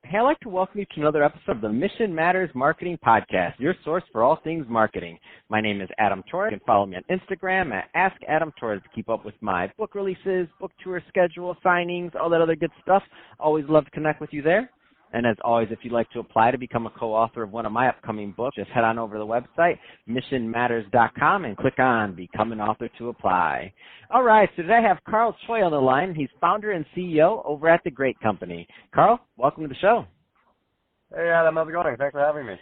Hey, I'd like to welcome you to another episode of the Mission Matters Marketing Podcast, your source for all things marketing. My name is Adam Torres. You can follow me on Instagram at AskAdamTorres to keep up with my book releases, book tour schedule, signings, all that other good stuff. Always love to connect with you there. And as always, if you'd like to apply to become a co-author of one of my upcoming books, just head on over to the website, missionmatters.com, and click on Become an Author to apply. All right, so today I have Choi on the line. He's founder and CEO over at The Great Company. Carl, welcome to the show. Hey, Adam, how's it going? Thanks for having me.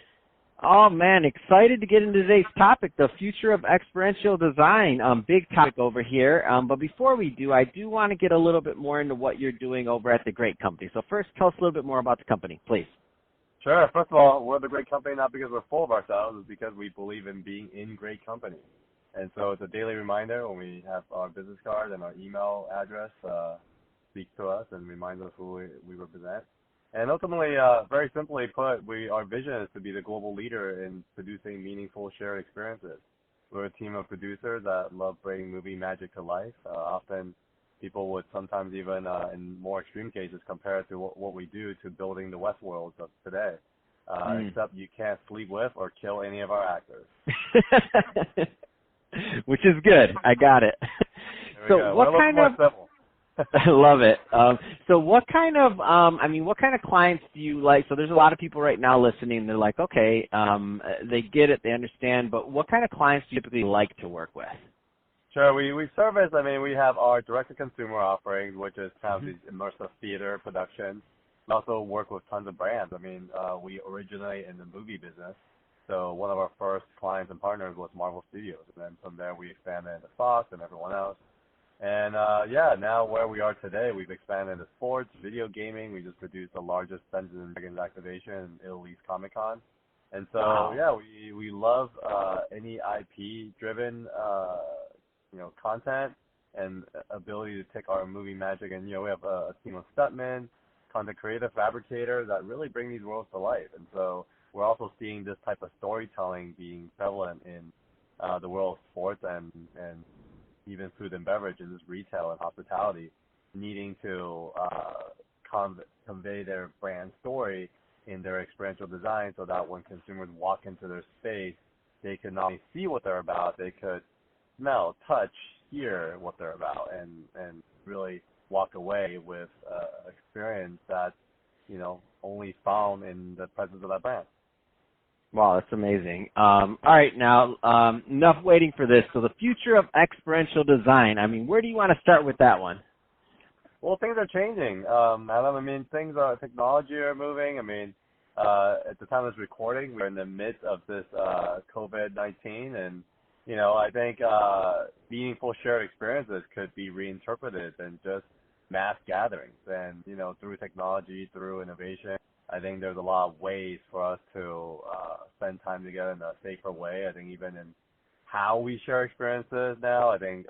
Oh, man, excited to get into today's topic, the future of experiential design. Big topic over here. But before we do, I do want to get a little bit more into what you're doing over at The Great Company. So first, tell us a little bit more about the company, please. Sure. First of all, we're The Great Company not because we're full of ourselves. It's because we believe in being in great company. And so it's a daily reminder when we have our business card and our email address speak to us and remind us who we represent. And ultimately, very simply put, our vision is to be the global leader in producing meaningful shared experiences. We're a team of producers that love bringing movie magic to life. Often people would sometimes even, in more extreme cases, compare it to what we do to building the Westworld of today. Except you can't sleep with or kill any of our actors. Which is good. I got it. So what kind of... Simple. I love it. So what kind of clients do you like? So there's a lot of people right now listening. They're like, okay, they get it, they understand, but what kind of clients do you typically like to work with? Sure. We service, we have our direct-to-consumer offerings, which is kind of these immersive theater productions. We also work with tons of brands. We originate in the movie business. So one of our first clients and partners was Marvel Studios. And then from there, we expanded into Fox and everyone else. And, now where we are today, we've expanded into sports, video gaming. We just produced the largest Dungeons & Dragons activation in Italy East Comic-Con. And so, wow. We love any IP-driven, content and ability to take our movie magic. And, we have a team of stuntmen, content creative fabricators that really bring these worlds to life. And so we're also seeing this type of storytelling being prevalent in the world of sports and even food and beverage and just retail and hospitality, needing to convey their brand story in their experiential design so that when consumers walk into their space, they can not only see what they're about, they could smell, touch, hear what they're about, and really walk away with an experience that's, only found in the presence of that brand. Wow, that's amazing. All right, now, enough waiting for this. So the future of experiential design, where do you want to start with that one? Well, things are changing. Adam, technology are moving. At the time of this recording, we're in the midst of this COVID-19, and, I think meaningful shared experiences could be reinterpreted in just mass gatherings. And, through technology, through innovation, I think there's a lot of ways for us to spend time together in a safer way. I think even in how we share experiences now, I think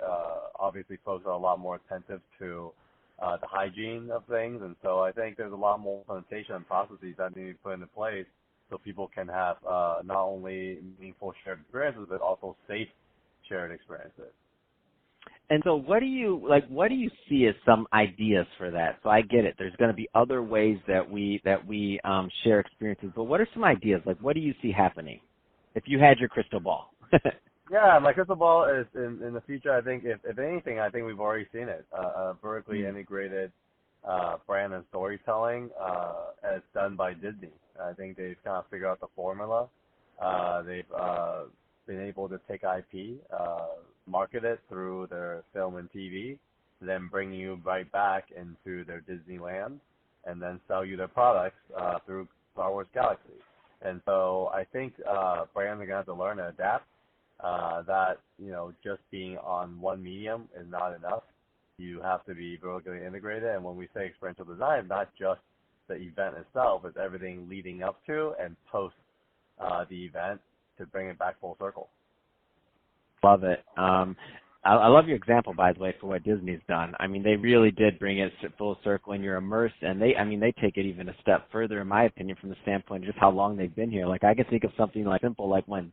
obviously folks are a lot more attentive to the hygiene of things. And so I think there's a lot more implementation and processes that need to be put into place so people can have not only meaningful shared experiences, but also safe shared experiences. And so what do you see as some ideas for that? So I get it. There's going to be other ways that we share experiences, but what are some ideas? Like, what do you see happening if you had your crystal ball? Yeah, my crystal ball is in the future. I think if anything, I think we've already seen it. Vertically integrated brand and storytelling as done by Disney. I think they've kind of figured out the formula. They've been able to take IP, market it through their film and TV, then bring you right back into their Disneyland, and then sell you their products through Star Wars Galaxy. And so I think brands are going to have to learn to adapt. That just being on one medium is not enough. You have to be vertically integrated. And when we say experiential design, not just the event itself, it's everything leading up to and post the event to bring it back full circle. Love it. I love your example, by the way, for what Disney's done. I mean, they really did bring it full circle, and you're immersed. And they take it even a step further, in my opinion, from the standpoint of just how long they've been here. Like, I can think of something like simple, like when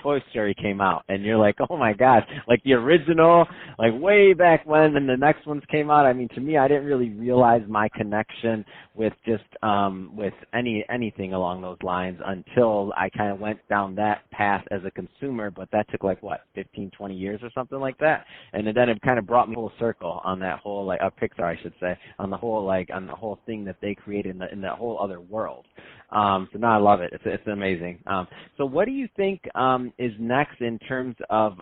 Toy Story came out, and you're like, oh my gosh, like the original, like way back when, and the next ones came out. I mean, to me, I didn't really realize my connection with just with anything along those lines until I kind of went down that path as a consumer. But that took like what, 15, 20 years or something like that, and then it kind of brought me full circle on that whole, like, Pixar, I should say, on the whole thing that they created in that whole other world. So now I love it. It's amazing. So what do you think is next in terms of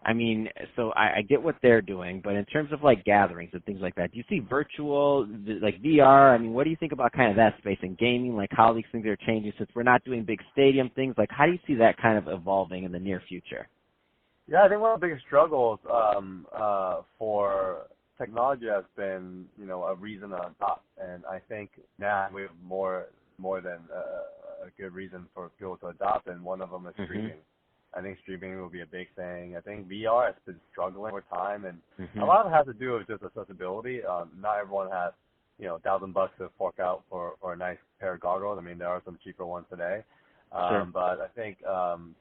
I mean, so I get what they're doing, but in terms of like gatherings and things like that, do you see virtual, like VR? I mean, what do you think about kind of that space in gaming, like how these things are changing since we're not doing big stadium things? Like, how do you see that kind of evolving in the near future? Yeah, I think one of the biggest struggles for technology has been, a reason to adopt, and I think now we have more than a good reason for people to adopt, and one of them is streaming. I think streaming will be a big thing. I think VR has been struggling over time, and a lot of it has to do with just accessibility. Not everyone has, $1,000 to fork out for a nice pair of goggles. I mean, there are some cheaper ones today. Sure. But I think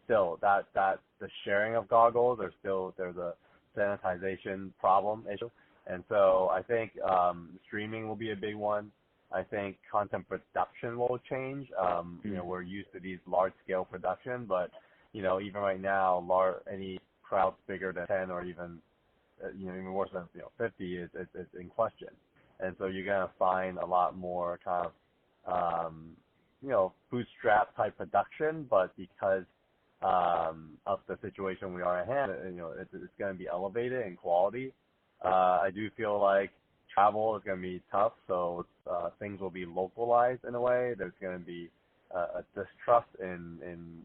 still that the sharing of goggles, there's a sanitization problem issue, and so I think streaming will be a big one. I think content production will change. We're used to these large scale production, but even right now, any crowds bigger than 10 or even even worse than 50 is in question, and so you're gonna find a lot more kind of bootstrap type production, but because of the situation we are at hand, it's going to be elevated in quality. I do feel like travel is going to be tough, so things will be localized in a way. There's going to be a distrust in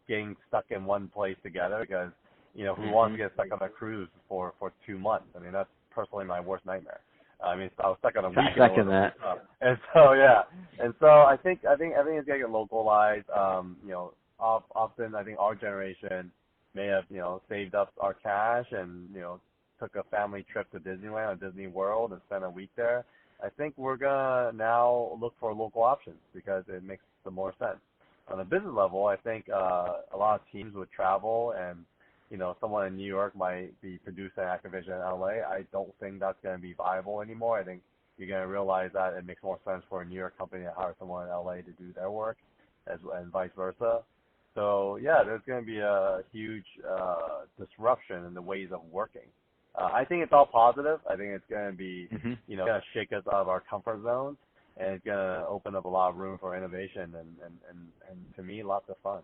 getting stuck in one place together because who wants to get stuck on a cruise for 2 months? I mean, that's personally my worst nightmare. I mean, I was stuck on a week. I second that. And so, yeah. And so I think everything is going to get localized. Often I think our generation may have, saved up our cash and, took a family trip to Disneyland or Disney World and spent a week there. I think we're going to now look for local options because it makes the more sense. On a business level, I think a lot of teams would travel and, someone in New York might be producing Activision in LA. I don't think that's going to be viable anymore. I think you're going to realize that it makes more sense for a New York company to hire someone in LA to do their work, and vice versa. So yeah, there's going to be a huge disruption in the ways of working. I think it's all positive. I think it's going to be, going to shake us out of our comfort zones, and it's going to open up a lot of room for innovation and to me, lots of fun.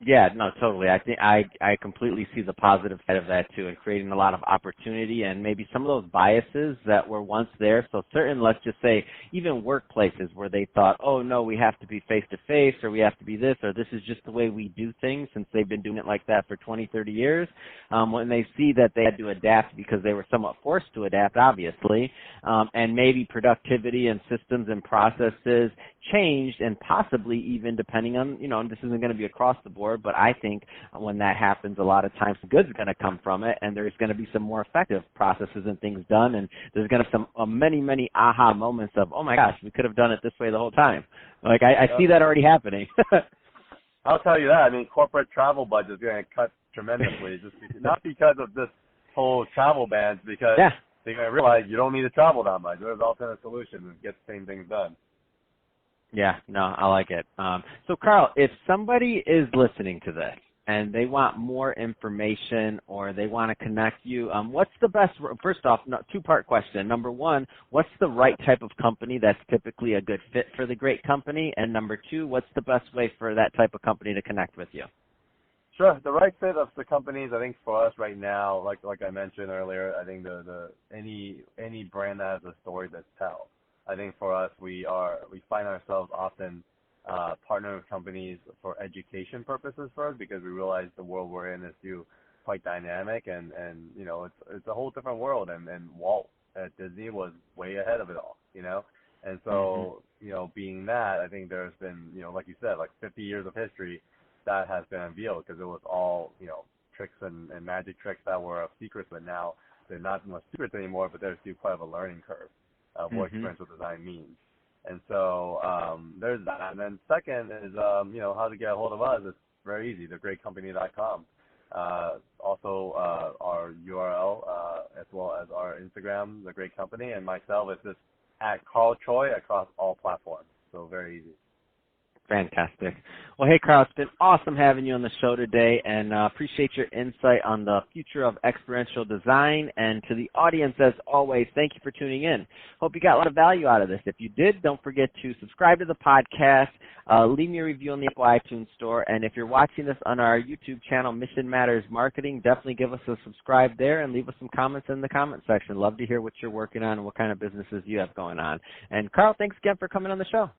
Yeah, no, totally. I think I completely see the positive side of that too, and creating a lot of opportunity and maybe some of those biases that were once there. So certain, let's just say, even workplaces where they thought, oh no, we have to be face to face, or we have to be this, or this is just the way we do things, since they've been doing it like that for 20, 30 years. When they see that they had to adapt because they were somewhat forced to adapt, obviously, and maybe productivity and systems and processes changed, and possibly even depending on, this isn't going to be across the board, but I think when that happens, a lot of times good is going to come from it, and there's going to be some more effective processes and things done, and there's going to be some many aha moments of, oh my gosh, we could have done it this way the whole time. Like, I see that already happening. I'll tell you that. I mean, corporate travel budgets are going to cut tremendously, not because of this whole travel ban, because they're going to realize you don't need to travel that much. There's alternate solutions and get the same things done. Yeah, no, I like it. So, Carl, if somebody is listening to this and they want more information or they want to connect you, what's the best, first off, two-part question. Number one, what's the right type of company that's typically a good fit for the great company? And number two, what's the best way for that type of company to connect with you? Sure. The right fit of the companies, I think for us right now, like I mentioned earlier, I think any brand that has a story to tell. I think for us, we find ourselves often partnering with companies for education purposes first, because we realize the world we're in is still quite dynamic, and it's a whole different world, and Walt at Disney was way ahead of it all, and so being that, I think there's been like you said, like 50 years of history that has been unveiled, because it was all tricks and magic tricks that were secrets, but now they're not much secrets anymore, but there's still quite of a learning curve of what experiential design means. And so there's that. And then second is, how to get a hold of us. It's very easy, thegreatcompany.com. Also, our URL, as well as our Instagram, The Great Company, and myself is just at Carl Choi across all platforms. So very easy. Fantastic. Well, hey, Carl, it's been awesome having you on the show today, and appreciate your insight on the future of experiential design. And to the audience, as always, thank you for tuning in. Hope you got a lot of value out of this. If you did, don't forget to subscribe to the podcast, leave me a review on the Apple iTunes Store, and if you're watching this on our YouTube channel, Mission Matters Marketing, definitely give us a subscribe there and leave us some comments in the comment section. Love to hear what you're working on and what kind of businesses you have going on. And, Carl, thanks again for coming on the show.